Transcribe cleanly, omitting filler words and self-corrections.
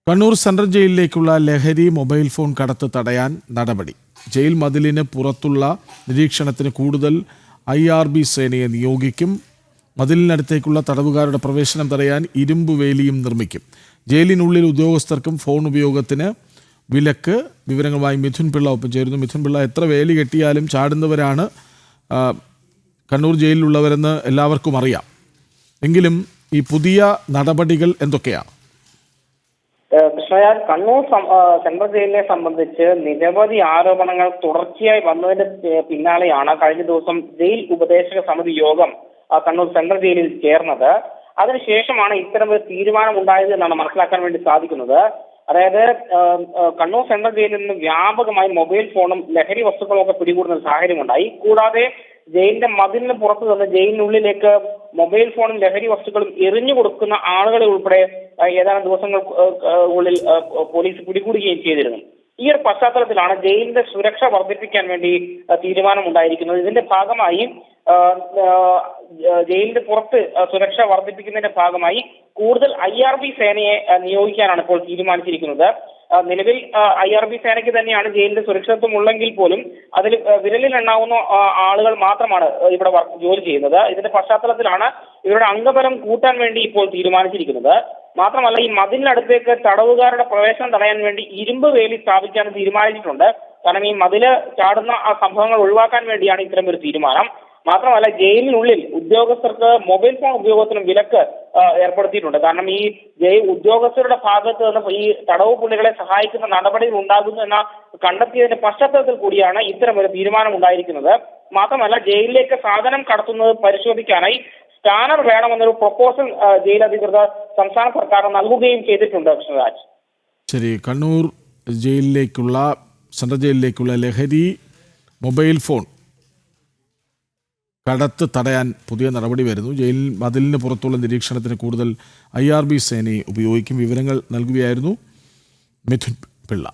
Kannur central ജയിലിലേക്കുള്ള ലഹരി mobile phone കടത്ത് തടയാൻ നടപടി. ജയിൽ മതിലിന് പുറത്തുള്ള നിരീക്ഷണത്തിന് കൂടുതൽ IRB സേനയെ നിയോഗിക്കും. മതിലിനടുത്തേക്കുള്ള തടവുകാരുടെ പ്രവേശനം തടയാൻ ഇരുമ്പ് വേലിയും നിർമ്മിക്കും. ജയിലിനുള്ളിൽ ഉദ്യോഗസ്ഥർക്കും ഫോൺ ഉപയോഗത്തിന് വിലക്ക്. വിവരങ്ങളുമായി മിഥുൻ പിള്ള ഒപ്പം ചേരുന്നു. മിഥുൻ പിള്ള, എത്ര വേലി കെട്ടിയാലും ചാടുന്നവരാണ് കണ്ണൂർ ജയിലിലുള്ളവരെന്ന് എല്ലാവർക്കും അറിയാം. എങ്കിലും ഈ പുതിയ നടപടികൾ എന്തൊക്കെയാണ്? കൃഷ്ണയാൽ, കണ്ണൂർ സെൻട്രൽ ജയിലിനെ സംബന്ധിച്ച് നിരവധി ആരോപണങ്ങൾ തുടർച്ചയായി വന്നതിന് പിന്നാലെയാണ് കഴിഞ്ഞ ദിവസം ജയിൽ ഉപദേശക സമിതി യോഗം കണ്ണൂർ സെൻട്രൽ ജയിലിൽ ചേർന്നത്. അതിനുശേഷമാണ് ഇത്തരമൊരു തീരുമാനം ഉണ്ടായത് എന്നാണ് മനസ്സിലാക്കാൻ വേണ്ടി സാധിക്കുന്നത്. അതായത് കണ്ണൂർ സെൻട്രൽ ജയിലിൽ നിന്ന് വ്യാപകമായി മൊബൈൽ ഫോണും ലഹരി വസ്തുക്കളും ഒക്കെ പിടികൂടുന്ന ഒരു സാഹചര്യമുണ്ടായി. കൂടാതെ ജയിലിന്റെ മതിലിന് പുറത്തു നിന്ന് ജയിലിനുള്ളിലേക്ക് മൊബൈൽ ഫോണും ലഹരി വസ്തുക്കളും എറിഞ്ഞു കൊടുക്കുന്ന ആളുകളെ ഉൾപ്പെടെ ഏതാനും ദിവസങ്ങൾ ഉള്ളിൽ പോലീസ് പിടികൂടുകയും ചെയ്തിരുന്നു. ഈ ഒരു പശ്ചാത്തലത്തിലാണ് ജയിലിന്റെ സുരക്ഷ വർദ്ധിപ്പിക്കാൻ വേണ്ടി തീരുമാനമുണ്ടായിരിക്കുന്നത്. ഇതിന്റെ ഭാഗമായി ജയിലിന്റെ പുറത്ത് സുരക്ഷ വർദ്ധിപ്പിക്കുന്നതിന്റെ ഭാഗമായി കൂടുതൽ IRB സേനയെ നിയോഗിക്കാനാണ് ഇപ്പോൾ തീരുമാനിച്ചിരിക്കുന്നത്. നിലവിൽ IRB സേനയ്ക്ക് തന്നെയാണ് ജയിലിന്റെ സുരക്ഷിതത്വം ഉള്ളെങ്കിൽ പോലും അതിൽ വിരലിൽ എണ്ണാവുന്ന ആളുകൾ മാത്രമാണ് ഇവിടെ ജോലി ചെയ്യുന്നത്. ഇതിന്റെ പശ്ചാത്തലത്തിലാണ് ഇവരുടെ അംഗബലം കൂട്ടാൻ വേണ്ടി ഇപ്പോൾ തീരുമാനിച്ചിരിക്കുന്നത്. മാത്രമല്ല, ഈ മതിലിനടുത്തേക്ക് തടവുകാരുടെ പ്രവേശനം തടയാൻ വേണ്ടി ഇരുമ്പ് വേലി സ്ഥാപിക്കാൻ തീരുമാനിച്ചിട്ടുണ്ട്. കാരണം ഈ മതില് ചാടുന്ന സംഭവങ്ങൾ ഒഴിവാക്കാൻ വേണ്ടിയാണ് ഇത്തരം ഒരു തീരുമാനം. മാത്രമല്ല, ജയിലിനുള്ളിൽ ഉദ്യോഗസ്ഥർക്ക് മൊബൈൽ ഫോൺ ഉപയോഗത്തിനും വിലക്ക് ഏർപ്പെടുത്തിയിട്ടുണ്ട്. കാരണം ഈ ജയിൽ ഉദ്യോഗസ്ഥരുടെ ഭാഗത്ത് നിന്ന് ഈ തടവ് പുള്ളികളെ സഹായിക്കുന്ന നടപടികൾ ഉണ്ടാകുന്നു എന്ന കണ്ടെത്തിയതിന്റെ പശ്ചാത്തലത്തിൽ കൂടിയാണ് ഇത്തരം ഒരു തീരുമാനം ഉണ്ടായിരിക്കുന്നത്. മാത്രമല്ല, ജയിലിലേക്ക് സാധനം കടത്തുന്നത് പരിശോധിക്കാനായി സ്കാനർ വേണമെന്നൊരു പ്രപ്പോസൽ ജയിൽ അധികൃതർ സംസ്ഥാന സർക്കാർ നൽകുകയും ചെയ്തിട്ടുണ്ട്. കൃഷ്ണരാജ്, ശരി. കണ്ണൂർ ജയിലിലേക്കുള്ള സെൻട്രൽ ജയിലിലേക്കുള്ള ലഹരി മൊബൈൽ ഫോൺ കടത്ത് തടയാൻ പുതിയ നടപടി വരുന്നു. ജയിൽ മതിലിന് പുറത്തുള്ള നിരീക്ഷണത്തിന് കൂടുതൽ IRB സേനയെ ഉപയോഗിക്കും. വിവരങ്ങൾ നൽകുകയായിരുന്നു മിഥുൻ പിള്ള.